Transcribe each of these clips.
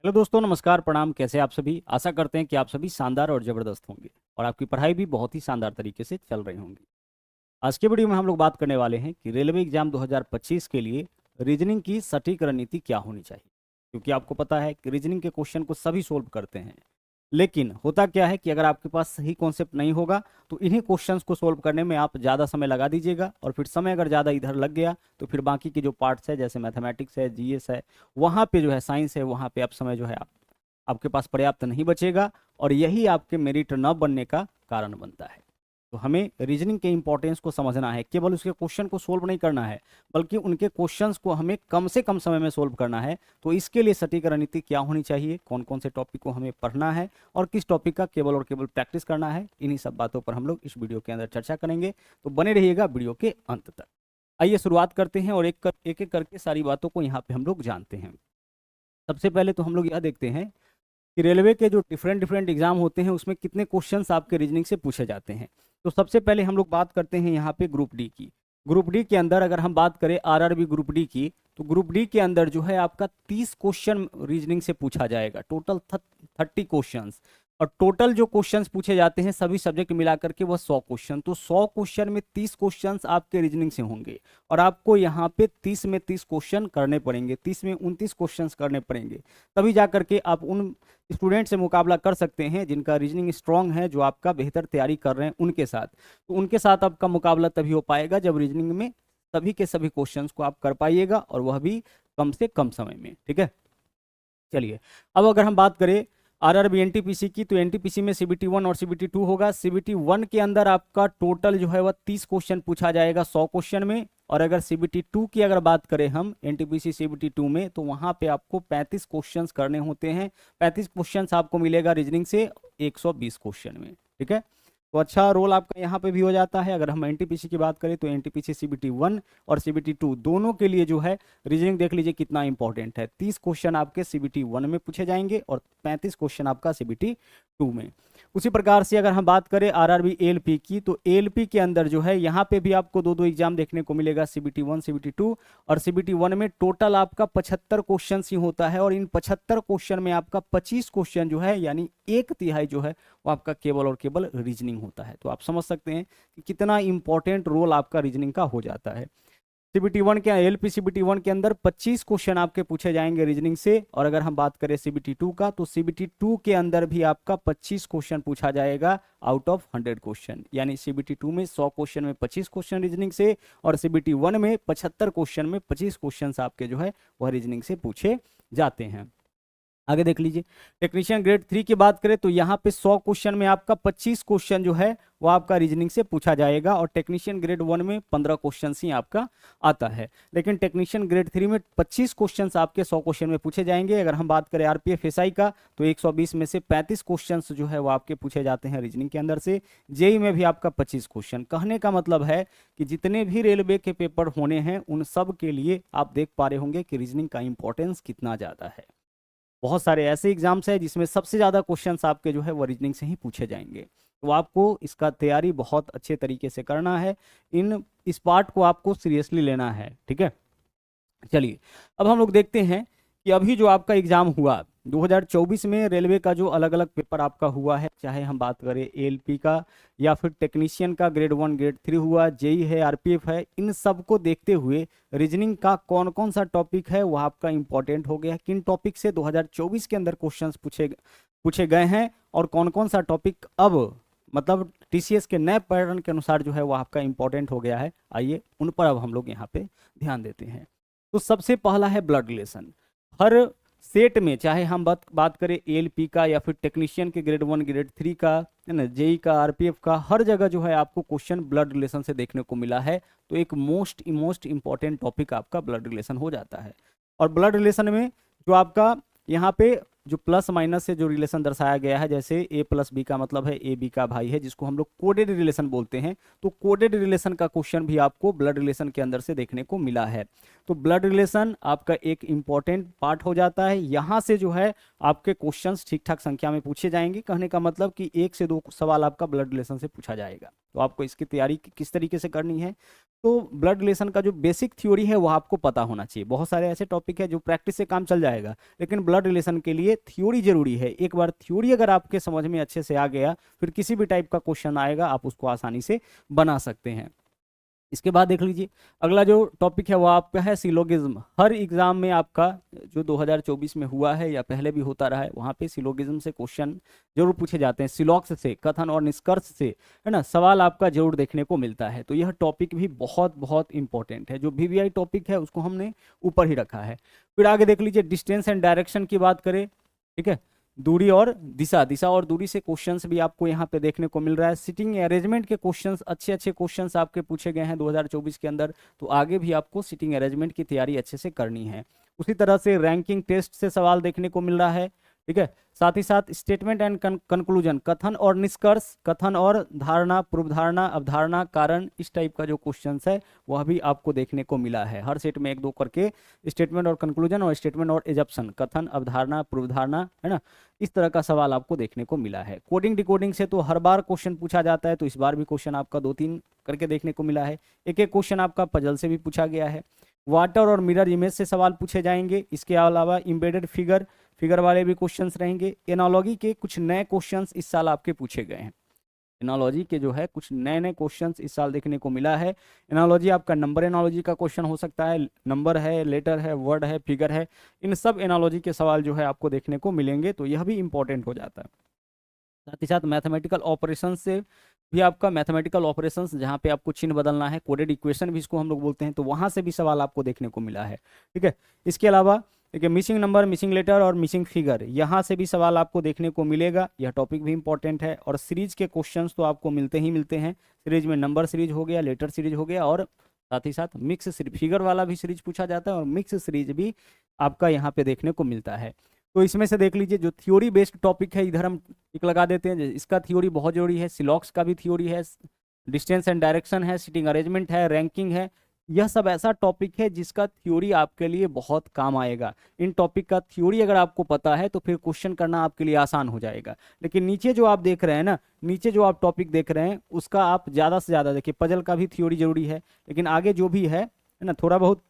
Hello दोस्तों, नमस्कार, प्रणाम। कैसे आप सभी? आशा करते हैं कि आप सभी शानदार और ज़बरदस्त होंगे और आपकी पढ़ाई भी बहुत ही शानदार तरीके से चल रही होंगी। आज के वीडियो में हम लोग बात करने वाले हैं कि रेलवे एग्जाम 2025 के लिए रीजनिंग की सटीक रणनीति क्या होनी चाहिए। क्योंकि आपको पता है कि रीजनिंग के क्वेश्चन को सभी सोल्व करते हैं, लेकिन होता क्या है कि अगर आपके पास सही कॉन्सेप्ट नहीं होगा तो इन्हीं क्वेश्चंस को सोल्व करने में आप ज़्यादा समय लगा दीजिएगा, और फिर समय अगर ज़्यादा इधर लग गया तो फिर बाकी के जो पार्ट्स है, जैसे मैथमेटिक्स है, जीएस है, वहाँ पे जो है, साइंस है, वहाँ पे आप समय जो है आपके पास पर्याप्त नहीं बचेगा, और यही आपके मेरिट न बनने का कारण बनता है। तो हमें रीजनिंग के इंपॉर्टेंस को समझना है, केवल उसके क्वेश्चन को सोल्व नहीं करना है, बल्कि उनके क्वेश्चंस को हमें कम से कम समय में सोल्व करना है। तो इसके लिए सटीक रणनीति क्या होनी चाहिए, कौन कौन से टॉपिक को हमें पढ़ना है और किस टॉपिक का केवल और केवल प्रैक्टिस करना है, इन्हीं सब बातों पर हम लोग इस वीडियो के अंदर चर्चा करेंगे। तो बने रहिएगा वीडियो के अंत तक। आइए शुरुआत करते हैं और एक एक करके सारी बातों को यहाँ पे हम लोग जानते हैं। सबसे पहले तो हम लोग यह देखते हैं कि रेलवे के जो डिफरेंट डिफरेंट एग्जाम होते हैं उसमें कितने क्वेश्चंस आपके रीजनिंग से पूछे जाते हैं। तो सबसे पहले हम लोग बात करते हैं यहाँ पे ग्रुप डी की। ग्रुप डी के अंदर अगर हम बात करें आरआरबी ग्रुप डी की, तो ग्रुप डी के अंदर जो है आपका 30 क्वेश्चन रीजनिंग से पूछा जाएगा, टोटल 30 क्वेश्चंस। और टोटल जो क्वेश्चंस पूछे जाते हैं सभी सब्जेक्ट मिला करके वह 100 क्वेश्चन। तो 100 क्वेश्चन में 30 क्वेश्चंस आपके रीजनिंग से होंगे, और आपको यहाँ पे 30 में 30 क्वेश्चन करने पड़ेंगे, 30 में 29 क्वेश्चंस करने पड़ेंगे। तभी जा करके आप उन स्टूडेंट से मुकाबला कर सकते हैं जिनका रीजनिंग स्ट्रांग है, जो आपका बेहतर तैयारी कर रहे हैं उनके साथ। तो उनके साथ आपका मुकाबला तभी हो पाएगा जब रीजनिंग में सभी के सभी क्वेश्चंस को आप कर पाइएगा, और वह भी कम से कम समय में। ठीक है, चलिए अब अगर हम बात करें आरआरबी एनटीपीसी की, तो एनटीपीसी में सीबीटी 1 और सीबीटी 2 होगा। सीबीटी 1 के अंदर आपका टोटल जो है वह 30 क्वेश्चन पूछा जाएगा 100 क्वेश्चन में। और अगर सीबीटी 2 की अगर बात करें हम एनटीपीसी सीबीटी 2 में, तो वहां पे आपको 35 क्वेश्चंस करने होते हैं। 35 क्वेश्चंस आपको मिलेगा रीजनिंग से 120 क्वेश्चन में। ठीक है, तो अच्छा रोल आपका यहाँ पे भी हो जाता है। अगर हम एनटीपीसी की बात करें तो एनटीपीसी सीबीटी 1 और सीबीटी 2 दोनों के लिए जो है रीजनिंग देख लीजिए कितना इंपॉर्टेंट है। 30 क्वेश्चन आपके सीबीटी 1 में पूछे जाएंगे और 35 क्वेश्चन आपका सीबीटी 2 में। उसी प्रकार से अगर हम बात करें आरआरबी एएलपी की, तो एएलपी के अंदर जो है यहाँ पे भी आपको दो दो एग्जाम देखने को मिलेगा, सीबीटी 1 सीबीटी 2। और सीबीटी 1 में टोटल आपका 75 क्वेश्चन ही होता है, और इन 75 क्वेश्चन में आपका 25 क्वेश्चन जो है यानी 1/3 जो है वो आपका केवल और केवल रीजनिंग होता है। तो आप समझ सकते हैं कि कितना इंपॉर्टेंट रोल आपका रीजनिंग का हो जाता है। सीबीटी 1 के एलपी सीबीटी 1 के अंदर 25 क्वेश्चन आपके पूछे जाएंगे रीजनिंग से। और अगर हम बात करें सीबीटी 2 का, तो सीबीटी 2 के अंदर भी आपका 25 क्वेश्चन पूछा जाएगा आउट ऑफ 100 क्वेश्चन। यानी सीबीटी 2 में 100 क्वेश्चन में 25 क्वेश्चन रीजनिंग से, और सीबीटी 1 में 75 क्वेश्चन में 25 क्वेश्चन आपके जो है वह रीजनिंग से पूछे जाते हैं। आगे देख लीजिए, टेक्नीशियन ग्रेड 3 की बात करें तो यहाँ पे 100 क्वेश्चन में आपका 25 क्वेश्चन जो है वो आपका रीजनिंग से पूछा जाएगा, और टेक्नीशियन ग्रेड 1 में 15 क्वेश्चन ही आपका आता है। लेकिन टेक्नीशियन ग्रेड 3 में 25 क्वेश्चन आपके 100 क्वेश्चन में पूछे जाएंगे। अगर हम बात करें आरपीएफ एसआई का, तो 120 में से 35 क्वेश्चन जो है वो आपके पूछे जाते हैं रीजनिंग के अंदर से। जेई में भी आपका 25 क्वेश्चन। कहने का मतलब है कि जितने भी रेलवे के पेपर होने हैं उन सब के लिए आप देख पा रहे होंगे कि रीजनिंग का इंपॉर्टेंस कितना ज्यादा है। बहुत सारे ऐसे एग्जाम्स हैं जिसमें सबसे ज़्यादा क्वेश्चंस आपके जो है वो रीजनिंग से ही पूछे जाएंगे। तो आपको इसका तैयारी बहुत अच्छे तरीके से करना है, इस पार्ट को आपको सीरियसली लेना है। ठीक है, चलिए अब हम लोग देखते हैं कि अभी जो आपका एग्जाम हुआ 2024 में रेलवे का जो अलग अलग पेपर आपका हुआ है, चाहे हम बात करें एएलपी का या फिर टेक्नीशियन का ग्रेड 1 ग्रेड 3 हुआ, जेई है, आरपीएफ है, इन सब को देखते हुए रीजनिंग का कौन कौन सा टॉपिक है वह आपका इंपॉर्टेंट हो गया, किन टॉपिक से 2024 के अंदर क्वेश्चंस पूछे गए हैं, और कौन कौन सा टॉपिक अब मतलब टीसीएस के नए पैटर्न के अनुसार जो है वो आपका इंपॉर्टेंट हो गया है। आइए उन पर अब हम लोग यहाँ पे ध्यान देते हैं। तो सबसे पहला है ब्लड रिलेशन। हर सेट में, चाहे हम बात करें एएलपी का या फिर टेक्नीशियन के ग्रेड 1 ग्रेड 3 का, है ना, जेई का, आरपीएफ का, हर जगह जो है आपको क्वेश्चन ब्लड रिलेशन से देखने को मिला है। तो एक मोस्ट इंपॉर्टेंट टॉपिक आपका ब्लड रिलेशन हो जाता है। और ब्लड रिलेशन में जो आपका यहाँ पे जो प्लस माइनस से जो रिलेशन दर्शाया गया है, जैसे ए प्लस बी का मतलब है ए बी का भाई है, जिसको हम लोग कोडेड रिलेशन बोलते हैं। तो कोडेड रिलेशन का क्वेश्चन भी आपको ब्लड रिलेशन के अंदर से देखने को मिला है। तो ब्लड रिलेशन आपका एक इंपॉर्टेंट पार्ट हो जाता है। यहाँ से जो है आपके क्वेश्चंस ठीक ठाक संख्या में पूछे जाएंगे। कहने का मतलब कि 1 से 2 सवाल आपका ब्लड रिलेशन से पूछा जाएगा। तो आपको इसकी तैयारी किस तरीके से करनी है, तो ब्लड रिलेशन का जो बेसिक थ्योरी है वो आपको पता होना चाहिए। बहुत सारे ऐसे टॉपिक है जो प्रैक्टिस से काम चल जाएगा, लेकिन ब्लड रिलेशन के लिए थ्योरी जरूरी है। एक बार थ्योरी अगर आपके समझ में अच्छे से आ गया, फिर किसी भी टाइप का क्वेश्चन आएगा आप उसको आसानी से बना सकते हैं। इसके बाद देख लीजिए अगला जो टॉपिक है वो आपका है सिलोगिज्म। हर एग्जाम में आपका जो 2024 में हुआ है या पहले भी होता रहा है, वहाँ पे सिलोगिज्म से क्वेश्चन जरूर पूछे जाते हैं। सिलॉक्स से, कथन और निष्कर्ष से, है ना, सवाल आपका जरूर देखने को मिलता है। तो यह टॉपिक भी बहुत बहुत इंपॉर्टेंट है। जो वीवीआई टॉपिक है उसको हमने ऊपर ही रखा है। फिर आगे देख लीजिए डिस्टेंस एंड डायरेक्शन की बात करें, ठीक है, दूरी और दिशा और दूरी से क्वेश्चंस भी आपको यहाँ पे देखने को मिल रहा है। सिटिंग अरेंजमेंट के क्वेश्चंस, अच्छे अच्छे क्वेश्चंस आपके पूछे गए हैं 2024 के अंदर। तो आगे भी आपको सिटिंग अरेंजमेंट की तैयारी अच्छे से करनी है। उसी तरह से रैंकिंग टेस्ट से सवाल देखने को मिल रहा है, ठीक है। साथ ही साथ स्टेटमेंट एंड कंक्लूजन, कथन और निष्कर्ष, कथन और धारणा, पूर्व धारणा, अवधारणा, कारण, इस टाइप का जो क्वेश्चंस है वह भी आपको देखने को मिला है। हर सेट में एक दो करके स्टेटमेंट और कंक्लूजन और स्टेटमेंट और एजप्शन, कथन, अवधारणा, पूर्व धारणा, है ना, इस तरह का सवाल आपको देखने को मिला है। कोडिंग डिकोडिंग से तो हर बार क्वेश्चन पूछा जाता है, तो इस बार भी क्वेश्चन आपका 2-3 करके देखने को मिला है। एक एक क्वेश्चन आपका पजल से भी पूछा गया है। वाटर और मिरर इमेज से सवाल पूछे जाएंगे। इसके अलावा इम्बेडेड फिगर वाले भी क्वेश्चंस रहेंगे। एनालॉजी के कुछ नए क्वेश्चंस इस साल आपके पूछे गए हैं। एनालॉजी के जो है कुछ नए नए क्वेश्चंस इस साल देखने को मिला है। एनालॉजी आपका नंबर एनालॉजी का क्वेश्चन हो सकता है, नंबर है, लेटर है, वर्ड है, फिगर है, इन सब एनालॉजी के सवाल जो है आपको देखने को मिलेंगे। तो यह भी इंपॉर्टेंट हो जाता है। साथ ही साथ मैथमेटिकल ऑपरेशन से भी आपका, मैथमेटिकल ऑपरेशंस जहाँ पे आपको चिन्ह बदलना है, कोडेड इक्वेशन भी इसको हम लोग बोलते हैं, तो वहाँ से भी सवाल आपको देखने को मिला है, ठीक है। इसके अलावा देखिए मिसिंग नंबर, मिसिंग लेटर और मिसिंग फिगर, यहाँ से भी सवाल आपको देखने को मिलेगा। यह टॉपिक भी इंपॉर्टेंट है। और सीरीज के क्वेश्चंस तो आपको मिलते ही मिलते हैं। सीरीज में नंबर सीरीज हो गया, लेटर सीरीज हो गया, और साथ ही साथ मिक्स फिगर वाला भी सीरीज पूछा जाता है, और मिक्स सीरीज भी आपका यहाँ पे देखने को मिलता है। तो इसमें से देख लीजिए जो थ्योरी बेस्ड टॉपिक है, इधर हम टिक लगा देते हैं, इसका थ्योरी बहुत जरूरी है। सिलॉक्स का भी थ्योरी है, डिस्टेंस एंड डायरेक्शन है, सिटिंग अरेंजमेंट है, रैंकिंग है। यह सब ऐसा टॉपिक है जिसका थ्योरी आपके लिए बहुत काम आएगा। इन टॉपिक का थ्योरी अगर आपको पता है तो फिर क्वेश्चन करना आपके लिए आसान हो जाएगा। लेकिन नीचे जो आप देख रहे हैं ना, नीचे जो आप टॉपिक देख रहे हैं उसका आप ज़्यादा से ज़्यादा देखिए। पजल का भी थ्योरी जरूरी है, लेकिन आगे जो भी है ना, थोड़ा बहुत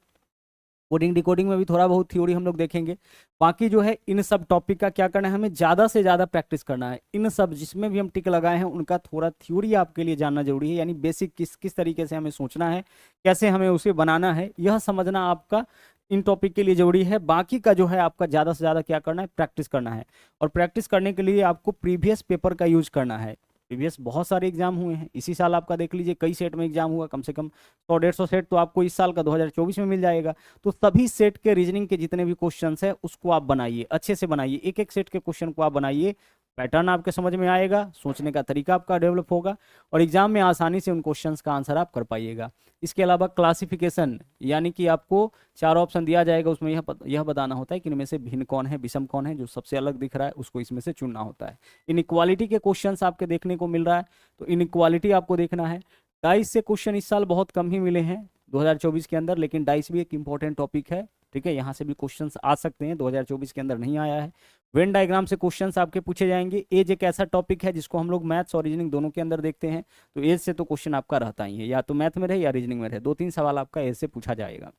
कोडिंग डिकोडिंग में भी थोड़ा बहुत थ्योरी हम लोग देखेंगे। बाकी जो है इन सब टॉपिक का क्या करना है, हमें ज़्यादा से ज़्यादा प्रैक्टिस करना है। इन सब जिसमें भी हम टिक लगाए हैं उनका थोड़ा थ्योरी आपके लिए जानना जरूरी है। यानी बेसिक किस किस तरीके से हमें सोचना है, कैसे हमें उसे बनाना है, यह समझना आपका इन टॉपिक के लिए जरूरी है। बाकी का जो है आपका ज़्यादा से ज़्यादा क्या करना है, प्रैक्टिस करना है। और प्रैक्टिस करने के लिए आपको प्रीवियस पेपर का यूज करना है। प्रीवियस बहुत सारे एग्जाम हुए हैं इसी साल, आपका देख लीजिए कई सेट में एग्जाम हुआ, कम से कम 100-150 सेट तो आपको इस साल का 2024 में मिल जाएगा। तो सभी सेट के रीजनिंग के जितने भी क्वेश्चंस है उसको आप बनाइए, अच्छे से बनाइए। एक एक सेट के क्वेश्चन को आप बनाइए, पैटर्न आपके समझ में आएगा, सोचने का तरीका आपका डेवलप होगा, और एग्जाम में आसानी से उन क्वेश्चंस का आंसर आप कर पाइएगा। इसके अलावा क्लासिफिकेशन, यानी कि आपको 4 ऑप्शन दिया जाएगा, उसमें यह बताना होता है कि इनमें से भिन्न कौन है, विषम कौन है, जो सबसे अलग दिख रहा है उसको इसमें से चुनना होता है। इनइक्वालिटी के क्वेश्चंस आपके देखने को मिल रहा है, तो इनइक्वालिटी आपको देखना है। डाइस से क्वेश्चन इस साल बहुत कम ही मिले हैं 2024 के अंदर, लेकिन डाइस भी एक इंपॉर्टेंट टॉपिक है, ठीक है। यहाँ से भी क्वेश्चंस आ सकते हैं, 2024 के अंदर नहीं आया है। वेन डायग्राम से क्वेश्चंस आपके पूछे जाएंगे। एज एक ऐसा टॉपिक है जिसको हम लोग मैथ्स और रीजनिंग दोनों के अंदर देखते हैं, तो एज से तो क्वेश्चन आपका रहता ही है, या तो मैथ में रहे या रीजनिंग में रहे, 2-3 सवाल आपका एज से पूछा जाएगा।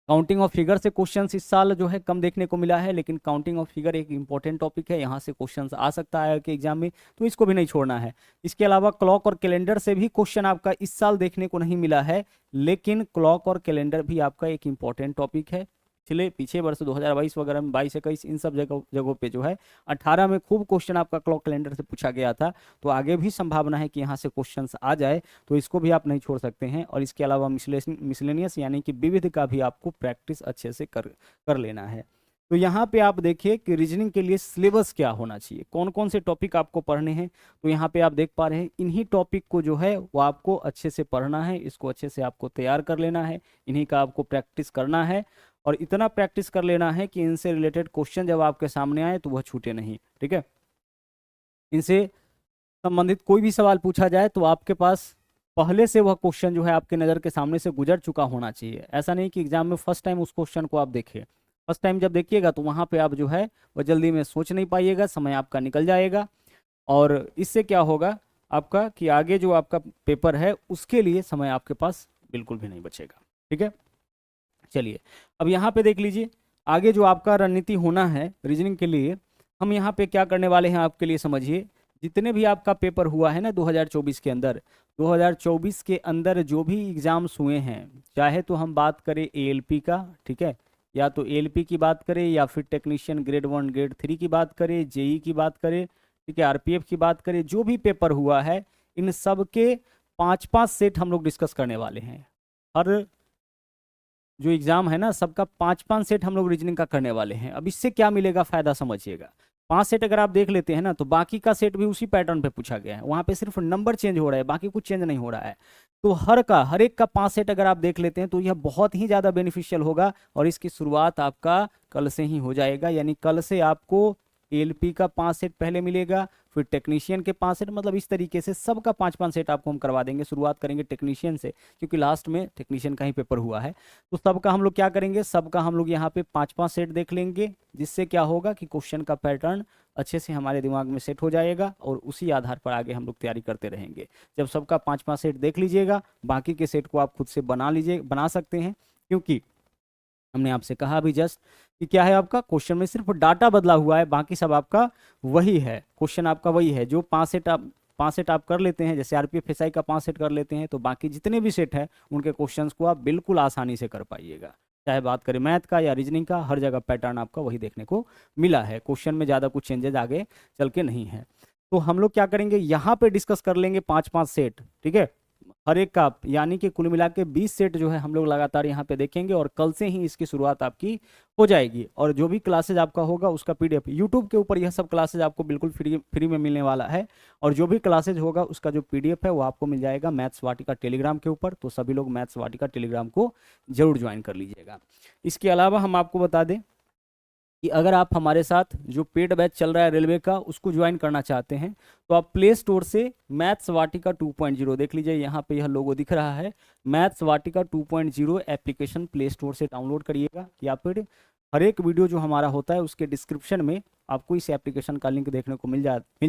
काउंटिंग ऑफ फिगर से क्वेश्चंस इस साल जो है कम देखने को मिला है, लेकिन काउंटिंग ऑफ फिगर एक इंपॉर्टेंट टॉपिक है, यहाँ से क्वेश्चंस आ सकता है के एग्जाम में, तो इसको भी नहीं छोड़ना है। इसके अलावा क्लॉक और कैलेंडर से भी क्वेश्चन आपका इस साल देखने को नहीं मिला है, लेकिन क्लॉक और कैलेंडर भी आपका एक इंपॉर्टेंट टॉपिक है। पीछे वर्ष 2022 वगैरह में 22-21 इन सब जगहों पे जो है 18 में खूब क्वेश्चन आपका क्लॉक कैलेंडर से पूछा गया था, तो आगे भी संभावना है कि यहाँ से क्वेश्चंस आ जाए, तो इसको भी आप नहीं छोड़ सकते हैं। और इसके अलावा मिसलेनियस यानी कि विविध का भी आपको प्रैक्टिस अच्छे से कर लेना है। तो यहाँ पे आप देखिए कि रीजनिंग के लिए सिलेबस क्या होना चाहिए, कौन कौन से टॉपिक आपको पढ़ने हैं। तो यहाँ पे आप देख पा रहे हैं, इन्हीं टॉपिक को जो है वो आपको अच्छे से पढ़ना है, इसको अच्छे से आपको तैयार कर लेना है, इन्हीं का आपको प्रैक्टिस करना है, और इतना प्रैक्टिस कर लेना है कि इनसे रिलेटेड क्वेश्चन जब आपके सामने आए तो वह छूटे नहीं, ठीक है। इनसे संबंधित कोई भी सवाल पूछा जाए तो आपके पास पहले से वह क्वेश्चन जो है आपके नज़र के सामने से गुजर चुका होना चाहिए। ऐसा नहीं कि एग्जाम में फर्स्ट टाइम उस क्वेश्चन को आप देखें। फर्स्ट टाइम जब देखिएगा तो वहाँ पे आप जो है वह जल्दी में सोच नहीं पाइएगा, समय आपका निकल जाएगा, और इससे क्या होगा आपका कि आगे जो आपका पेपर है उसके लिए समय आपके पास बिल्कुल भी नहीं बचेगा। ठीक है, चलिए अब यहाँ पे देख लीजिए, आगे जो आपका रणनीति होना है रीजनिंग के लिए, हम यहाँ पे क्या करने वाले हैं आपके लिए समझिए। जितने भी आपका पेपर हुआ है ना 2024 के अंदर, 2024 के अंदर जो भी एग्जाम्स हुए हैं, चाहे तो हम बात करें एएलपी का, ठीक है, या तो एएलपी की बात करें या फिर टेक्नीशियन ग्रेड 1 ग्रेड 3 की बात करें, जेई की बात करें, ठीक है, आरपीएफ की बात करें, जो भी पेपर हुआ है इन सब के 5-5 सेट हम लोग डिस्कस करने वाले हैं। हर जो एग्जाम है ना सबका 5-5 सेट हम लोग रीजनिंग का करने वाले हैं। अब इससे क्या मिलेगा फायदा समझिएगा। 5 सेट अगर आप देख लेते हैं ना तो बाकी का सेट भी उसी पैटर्न पे पूछा गया है, वहां पे सिर्फ नंबर चेंज हो रहा है, बाकी कुछ चेंज नहीं हो रहा है। तो हर एक का 5 सेट अगर आप देख लेते हैं तो यह बहुत ही ज्यादा बेनिफिशियल होगा, और इसकी शुरुआत आपका कल से ही हो जाएगा। यानी कल से आपको एएलपी का 5 सेट पहले मिलेगा, फिर टेक्नीशियन के 5 सेट, मतलब इस तरीके से सबका 5-5 सेट आपको हम करवा देंगे। शुरुआत करेंगे टेक्नीशियन से, क्योंकि लास्ट में टेक्नीशियन का ही पेपर हुआ है। तो सबका हम लोग क्या करेंगे, सबका हम लोग यहाँ पे 5-5 सेट देख लेंगे, जिससे क्या होगा कि क्वेश्चन का पैटर्न अच्छे से हमारे दिमाग में सेट हो जाएगा, और उसी आधार पर आगे हम लोग तैयारी करते रहेंगे। जब सबका 5-5 सेट देख लीजिएगा, बाकी के सेट को आप खुद से बना सकते हैं, क्योंकि हमने आपसे कहा अभी जस्ट कि क्या है, आपका क्वेश्चन में सिर्फ डाटा बदला हुआ है, बाकी सब आपका वही है, क्वेश्चन आपका वही है। जो 5 सेट आप कर लेते हैं, जैसे आरपीएफ एसआई का 5 सेट कर लेते हैं, तो बाकी जितने भी सेट है उनके क्वेश्चंस को आप बिल्कुल आसानी से कर पाइएगा। चाहे बात करें मैथ का या रीजनिंग का, हर जगह पैटर्न आपका वही देखने को मिला है। क्वेश्चन में ज़्यादा कुछ चेंजेज आगे चल के नहीं है। तो हम लोग क्या करेंगे, यहाँ पे डिस्कस कर लेंगे 5-5 सेट, ठीक है, हर एक का, यानी कि कुल मिला के 20 सेट जो है हम लोग लगातार यहाँ पे देखेंगे, और कल से ही इसकी शुरुआत आपकी हो जाएगी। और जो भी क्लासेज आपका होगा उसका पीडीएफ यूट्यूब के ऊपर, यह सब क्लासेज आपको बिल्कुल फ्री में मिलने वाला है, और जो भी क्लासेज होगा उसका जो पीडीएफ है वो आपको मिल जाएगा मैथ्स वाटिका टेलीग्राम के ऊपर। तो सभी लोग मैथ्स वाटिका टेलीग्राम को जरूर ज्वाइन कर लीजिएगा। इसके अलावा हम आपको बता दें कि अगर आप हमारे साथ जो पेड बैच चल रहा है रेलवे का उसको ज्वाइन करना चाहते हैं, तो आप प्ले स्टोर से मैथ्स वाटिका 2.0 देख लीजिए, यहाँ पे यह लोगो दिख रहा है, मैथ्स वाटिका 2.0 एप्लीकेशन प्ले स्टोर से डाउनलोड करिएगा, या फिर हर एक वीडियो जो हमारा होता है उसके डिस्क्रिप्शन में आपको इस एप्लीकेशन का लिंक देखने को मिल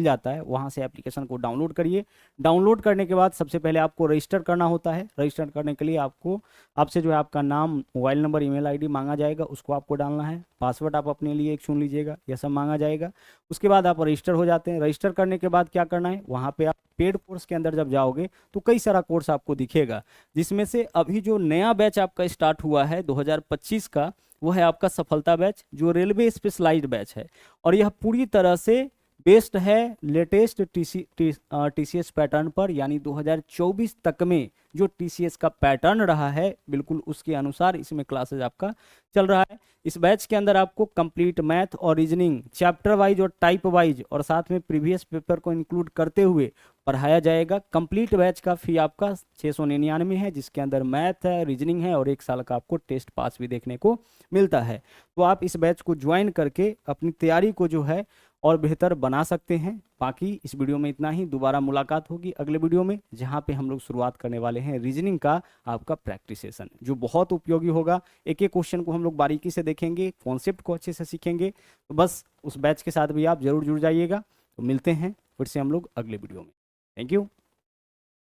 जाता है, वहाँ से एप्लीकेशन को डाउनलोड करिए। डाउनलोड करने के बाद सबसे पहले आपको रजिस्टर करना होता है। रजिस्टर करने के लिए आपसे जो है आपका नाम, मोबाइल नंबर, ईमेल आईडी मांगा जाएगा, उसको आपको डालना है। पासवर्ड आप अपने लिए एक चुन लीजिएगा, यह सब मांगा जाएगा। उसके बाद आप रजिस्टर हो जाते हैं। रजिस्टर करने के बाद क्या करना है, वहाँ पे आप पेड कोर्स के अंदर जब जाओगे तो कई सारा कोर्स आपको दिखेगा, जिसमें से अभी जो नया बैच आपका स्टार्ट हुआ है 2025 का, वो है आपका सफलता बैच, जो रेलवे स्पेशलाइज्ड बैच है, और यह पूरी तरह से बेस्ड है लेटेस्ट टीसीएस पैटर्न पर। यानी 2024 तक में जो टीसीएस का पैटर्न रहा है बिल्कुल उसके अनुसार इसमें क्लासेज आपका चल रहा है। इस बैच के अंदर आपको कंप्लीट मैथ और रीजनिंग चैप्टर वाइज और टाइप वाइज, और साथ में प्रीवियस पेपर को इंक्लूड करते हुए पढ़ाया जाएगा। कंप्लीट बैच का फी आपका 699 है, जिसके अंदर मैथ है, रीजनिंग है, और 1 साल का आपको टेस्ट पास भी देखने को मिलता है। तो आप इस बैच को ज्वाइन करके अपनी तैयारी को जो है और बेहतर बना सकते हैं। बाकी इस वीडियो में इतना ही। दोबारा मुलाकात होगी अगले वीडियो में, जहां पे हम लोग शुरुआत करने वाले हैं रीजनिंग का आपका प्रैक्टिस सेशन, जो बहुत उपयोगी होगा। एक एक क्वेश्चन को हम लोग बारीकी से देखेंगे, कॉन्सेप्ट को अच्छे से सीखेंगे। तो बस उस बैच के साथ भी आप जरूर जुड़ जाइएगा। तो मिलते हैं फिर से हम लोग अगले वीडियो में। थैंक यू,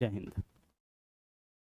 जय हिंद।